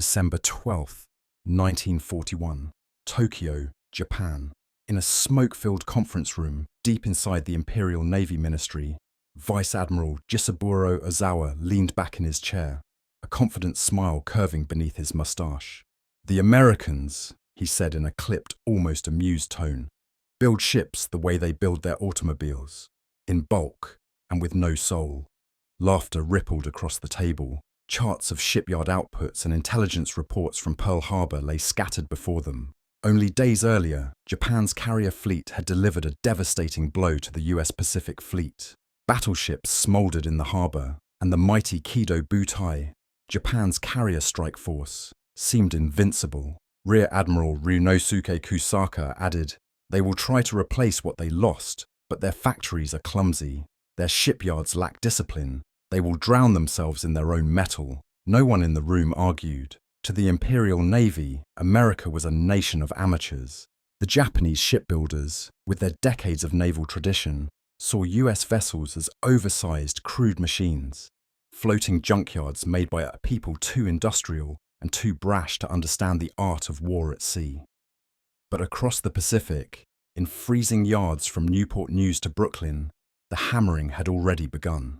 December 12, 1941, Tokyo, Japan. In a smoke-filled conference room deep inside the Imperial Navy Ministry, Vice Admiral Jisaburo Ozawa leaned back in his chair, a confident smile curving beneath his mustache. "The Americans," he said in a clipped, almost amused tone, "build ships the way they build their automobiles, in bulk and with no soul." Laughter rippled across the table. Charts of shipyard outputs and intelligence reports from Pearl Harbor lay scattered before them. Only days earlier, Japan's carrier fleet had delivered a devastating blow to the US Pacific Fleet. Battleships smoldered in the harbor, and the mighty Kido Butai, Japan's carrier strike force, seemed invincible. Rear Admiral Ryunosuke Kusaka added, "They will try to replace what they lost, but their factories are clumsy. Their shipyards lack discipline. They will drown themselves in their own metal." No one in the room argued. To the Imperial Navy, America was a nation of amateurs. The Japanese shipbuilders, with their decades of naval tradition, saw US vessels as oversized, crude machines, floating junkyards made by a people too industrial and too brash to understand the art of war at sea. But across the Pacific, in freezing yards from Newport News to Brooklyn, the hammering had already begun.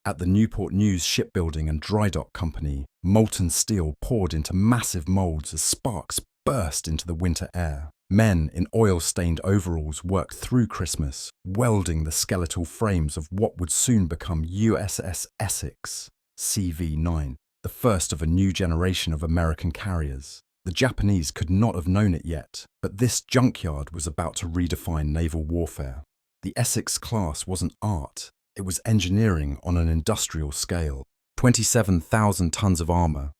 At the Newport News Shipbuilding and Dry Dock Company, molten steel poured into massive molds as sparks burst into the winter air. Men in oil-stained overalls worked through Christmas, welding the skeletal frames of what would soon become USS Essex, CV-9, the first of a new generation of American carriers. The Japanese could not have known it yet, but this junkyard was about to redefine naval warfare. The Essex-Class wasn't art. It was engineering on an industrial scale. 27,000 tons of armor,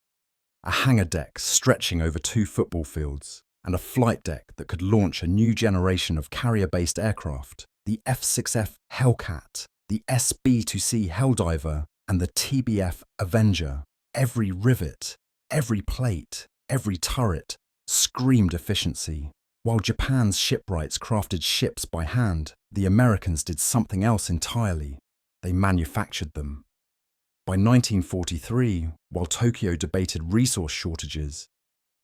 a hangar deck stretching over 2 football fields, and a flight deck that could launch a new generation of carrier-based aircraft, the F-6F Hellcat, the SB-2C Helldiver, and the TBF Avenger. Every rivet, every plate, every turret screamed efficiency. While Japan's shipwrights crafted ships by hand, the Americans did something else entirely. They manufactured them. By 1943, while Tokyo debated resource shortages,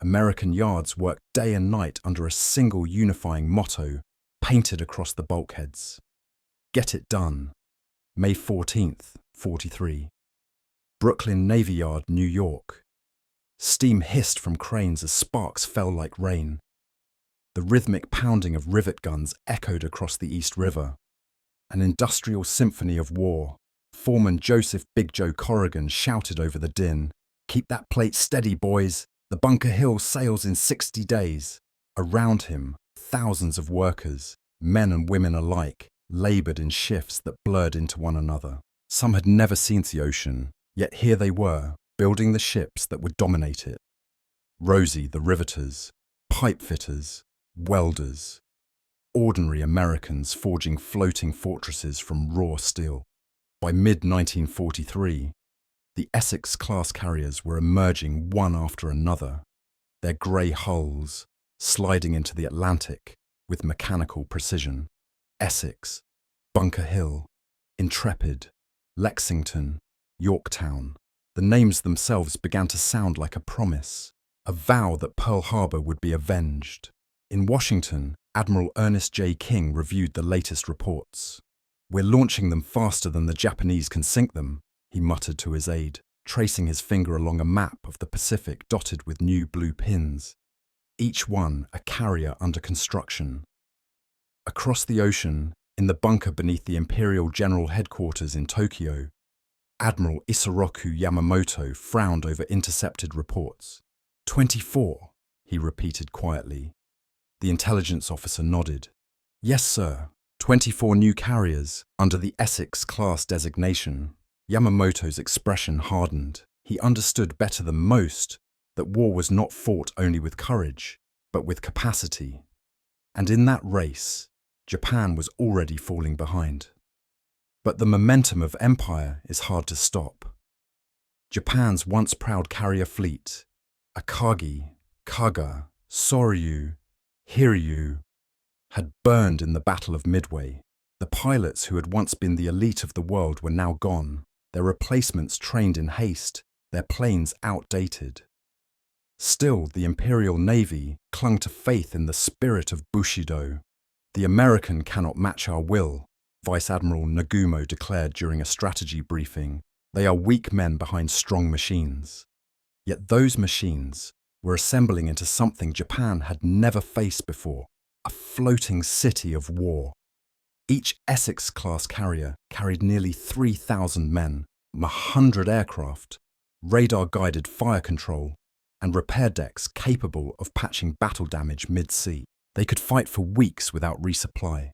American yards worked day and night under a single unifying motto painted across the bulkheads: "Get it done." May 14th, 43. Brooklyn Navy Yard, New York. Steam hissed from cranes as sparks fell like rain. The rhythmic pounding of rivet guns echoed across the East River. An industrial symphony of war. Foreman Joseph Big Joe Corrigan shouted over the din, "Keep that plate steady, boys. The Bunker Hill sails in 60 days. Around him, thousands of workers, men and women alike, labored in shifts that blurred into one another. Some had never seen the ocean, yet here they were, building the ships that would dominate it. Rosie, the riveters, pipe fitters, welders, ordinary Americans forging floating fortresses from raw steel. By mid-1943, the Essex-Class carriers were emerging one after another, their grey hulls sliding into the Atlantic with mechanical precision. Essex, Bunker Hill, Intrepid, Lexington, Yorktown. The names themselves began to sound like a promise, a vow that Pearl Harbor would be avenged. In Washington, Admiral Ernest J. King reviewed the latest reports. "We're launching them faster than the Japanese can sink them," he muttered to his aide, tracing his finger along a map of the Pacific dotted with new blue pins, each one a carrier under construction. Across the ocean, in the bunker beneath the Imperial General Headquarters in Tokyo, Admiral Isoroku Yamamoto frowned over intercepted reports. 24, he repeated quietly. The intelligence officer nodded. "Yes, sir. 24 new carriers under the Essex-Class designation." Yamamoto's expression hardened. He understood better than most that war was not fought only with courage, but with capacity. And in that race, Japan was already falling behind. But the momentum of empire is hard to stop. Japan's once proud carrier fleet, Akagi, Kaga, Soryu, Hiryu, had burned in the Battle of Midway. The pilots who had once been the elite of the world were now gone, their replacements trained in haste, their planes outdated. Still, the Imperial Navy clung to faith in the spirit of Bushido. "The American cannot match our will," Vice Admiral Nagumo declared during a strategy briefing. "They are weak men behind strong machines." Yet those machines were assembling into something Japan had never faced before, a floating city of war. Each Essex-Class carrier carried nearly 3,000 men, 100 aircraft, radar-guided fire control, and repair decks capable of patching battle damage mid-sea. They could fight for weeks without resupply,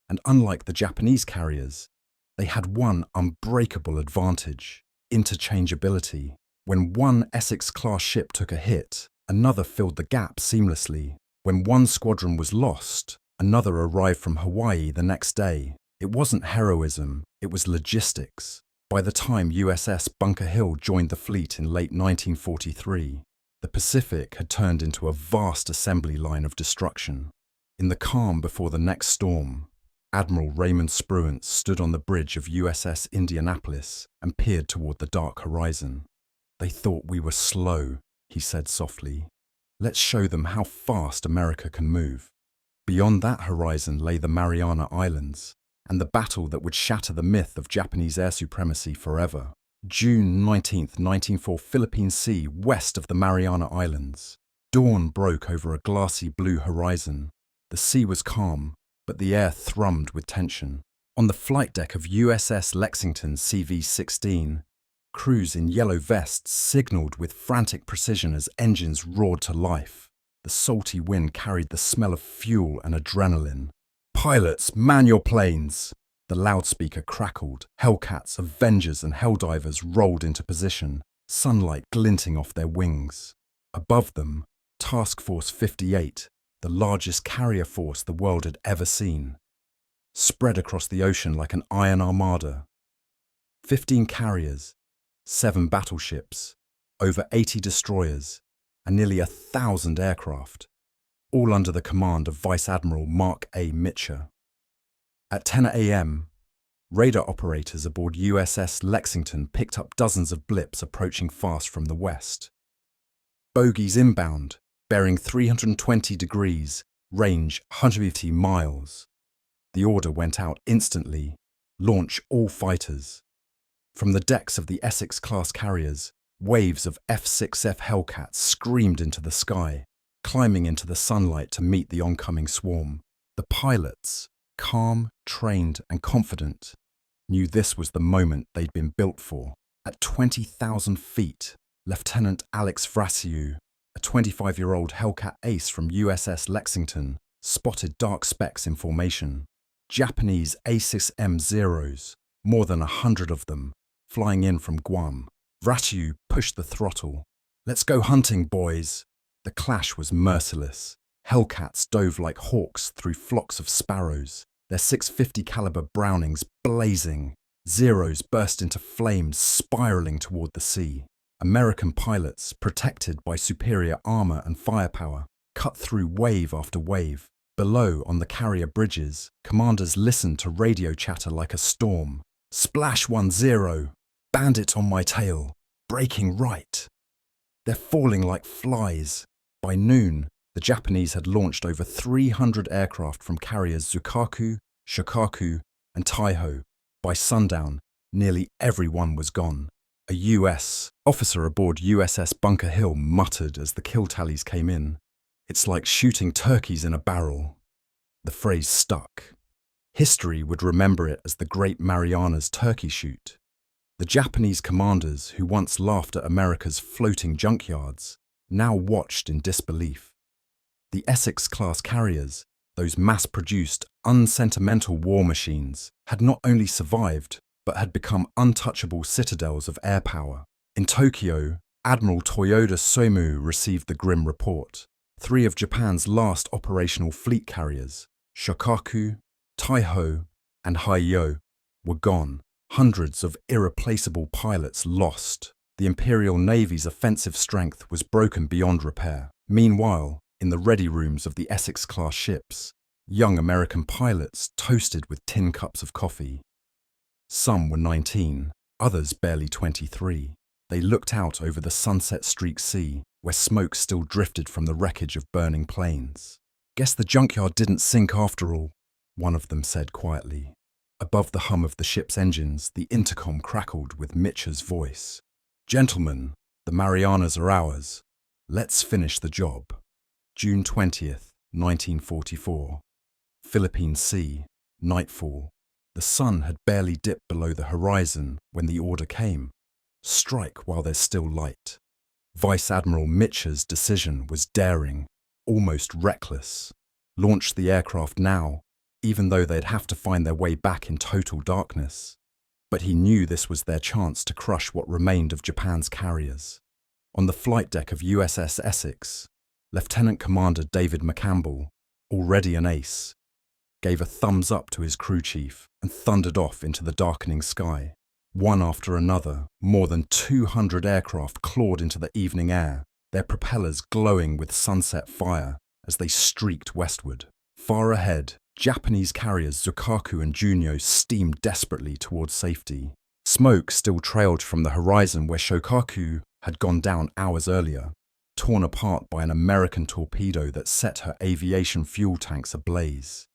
and unlike the Japanese carriers, they had one unbreakable advantage: interchangeability. When one Essex-Class ship took a hit, another filled the gap seamlessly. When one squadron was lost, another arrived from Hawaii the next day. It wasn't heroism, it was logistics. By the time USS Bunker Hill joined the fleet in late 1943, the Pacific had turned into a vast assembly line of destruction. In the calm before the next storm, Admiral Raymond Spruance stood on the bridge of USS Indianapolis and peered toward the dark horizon. "They thought we were slow," he said softly. "Let's show them how fast America can move." Beyond that horizon lay the Mariana Islands, and the battle that would shatter the myth of Japanese air supremacy forever. June 19, 1904, Philippine Sea, west of the Mariana Islands. Dawn broke over a glassy blue horizon. The sea was calm, but the air thrummed with tension. On the flight deck of USS Lexington CV-16, crews in yellow vests signaled with frantic precision as engines roared to life. The salty wind carried the smell of fuel and adrenaline. "Pilots, man your planes!" The loudspeaker crackled. Hellcats, Avengers and Helldivers rolled into position, sunlight glinting off their wings. Above them, Task Force 58, the largest carrier force the world had ever seen, spread across the ocean like an iron armada. 15 carriers, 7 battleships, over 80 destroyers, and nearly 1,000 aircraft, all under the command of Vice Admiral Mark A. Mitcher. At 10 a.m., radar operators aboard USS Lexington picked up dozens of blips approaching fast from the west. Bogies inbound, bearing 320 degrees, range 150 miles. The order went out instantly: launch all fighters. From the decks of the Essex-Class carriers, waves of F-6F Hellcats screamed into the sky, climbing into the sunlight to meet the oncoming swarm. The pilots, calm, trained and confident, knew this was the moment they'd been built for. At 20,000 feet, Lieutenant Alex Vrasiu, a 25-year-old Hellcat ace from USS Lexington, spotted dark specks in formation. Japanese A6M Zeros, more than 100 of them, flying in from Guam. Vrasiu pushed the throttle. "Let's go hunting, boys." The clash was merciless. Hellcats dove like hawks through flocks of sparrows, their .650 caliber Brownings blazing. Zeros burst into flames, spiraling toward the sea. American pilots, protected by superior armor and firepower, cut through wave after wave. Below, on the carrier bridges, commanders listened to radio chatter like a storm. "Splash 10, bandit on my tail, breaking right." They're falling like flies. By noon, the Japanese had launched over 300 aircraft from carriers Zukaku, Shokaku, and Taiho. By sundown, nearly everyone was gone. A US officer aboard USS Bunker Hill muttered as the kill tallies came in. "It's like shooting turkeys in a barrel." The phrase stuck. History would remember it as the Great Marianas Turkey Shoot. The Japanese commanders who once laughed at America's floating junkyards now watched in disbelief. The Essex-Class carriers, those mass-produced, unsentimental war machines, had not only survived, but had become untouchable citadels of air power. In Tokyo, Admiral Toyoda Somu received the grim report. 3 of Japan's last operational fleet carriers, Shokaku, Taiho, and Haiyo, were gone. Hundreds of irreplaceable pilots lost. The Imperial Navy's offensive strength was broken beyond repair. Meanwhile, in the ready rooms of the Essex-Class ships, young American pilots toasted with tin cups of coffee. Some were 19, others barely 23. They looked out over the sunset-streaked sea, where smoke still drifted from the wreckage of burning planes. "Guess the Junkyard didn't sink after all," one of them said quietly. Above the hum of the ship's engines, the intercom crackled with Mitch's voice. "Gentlemen, the Marianas are ours. Let's finish the job." June 20th, 1944. Philippine Sea, nightfall. The sun had barely dipped below the horizon when the order came. Strike while there's still light. Vice Admiral Mitch's decision was daring, almost reckless. Launch the aircraft now, even though they'd have to find their way back in total darkness. But he knew this was their chance to crush what remained of Japan's carriers. On the flight deck of USS Essex, Lieutenant Commander David McCampbell, already an ace, gave a thumbs up to his crew chief and thundered off into the darkening sky. One after another, more than 200 aircraft clawed into the evening air, their propellers glowing with sunset fire as they streaked westward. Far ahead, Japanese carriers Zukaku and Junyo steamed desperately towards safety. Smoke still trailed from the horizon where Shokaku had gone down hours earlier, torn apart by an American torpedo that set her aviation fuel tanks ablaze.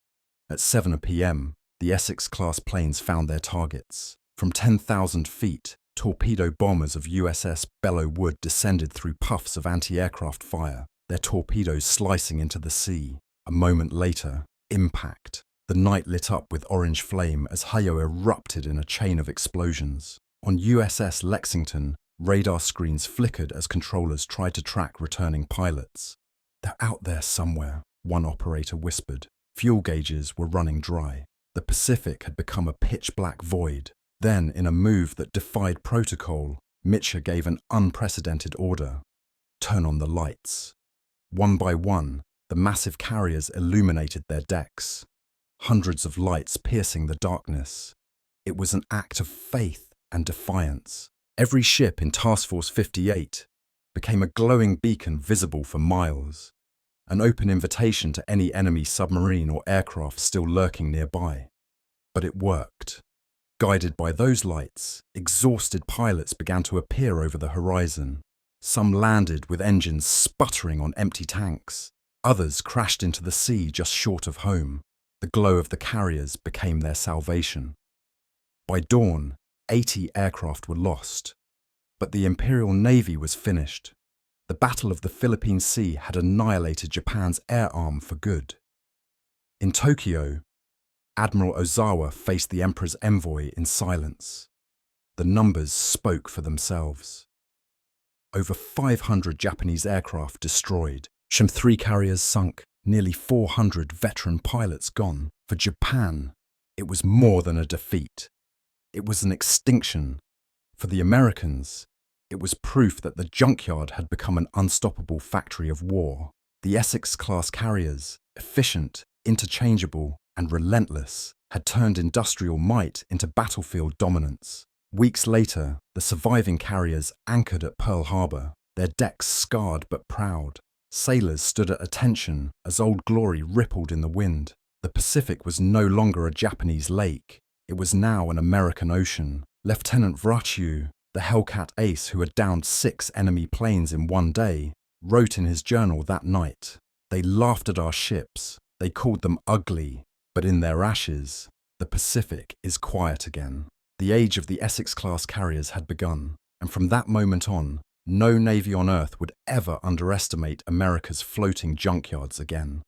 At 7 p.m., the Essex-Class planes found their targets. From 10,000 feet, torpedo bombers of USS Belleau Wood descended through puffs of anti-aircraft fire, their torpedoes slicing into the sea. A moment later, impact. The night lit up with orange flame as Hayo erupted in a chain of explosions. On USS Lexington, radar screens flickered as controllers tried to track returning pilots. "They're out there somewhere," one operator whispered. Fuel gauges were running dry. The Pacific had become a pitch-black void. Then, in a move that defied protocol, Mitcher gave an unprecedented order. "Turn on the lights." One by one, the massive carriers illuminated their decks, hundreds of lights piercing the darkness. It was an act of faith and defiance. Every ship in Task Force 58 became a glowing beacon visible for miles, an open invitation to any enemy submarine or aircraft still lurking nearby. But it worked. Guided by those lights, exhausted pilots began to appear over the horizon. Some landed with engines sputtering on empty tanks. Others crashed into the sea just short of home. The glow of the carriers became their salvation. By dawn, 80 aircraft were lost. But the Imperial Navy was finished. The Battle of the Philippine Sea had annihilated Japan's air arm for good. In Tokyo, Admiral Ozawa faced the Emperor's envoy in silence. The numbers spoke for themselves. Over 500 Japanese aircraft destroyed, some 3 carriers sunk, nearly 400 veteran pilots gone. For Japan, it was more than a defeat. It was an extinction. For the Americans, it was proof that the Junkyard had become an unstoppable factory of war. The Essex-Class carriers, efficient, interchangeable, and relentless, had turned industrial might into battlefield dominance. Weeks later, the surviving carriers anchored at Pearl Harbor, their decks scarred but proud. Sailors stood at attention as Old Glory rippled in the wind. The Pacific was no longer a Japanese lake. It was now an American ocean. Lieutenant Vrachiu, the Hellcat ace who had downed 6 enemy planes in one day, wrote in his journal that night, "They laughed at our ships. They called them ugly. But in their ashes, the Pacific is quiet again." The age of the Essex-Class carriers had begun, and from that moment on, no navy on Earth would ever underestimate America's floating junkyards again.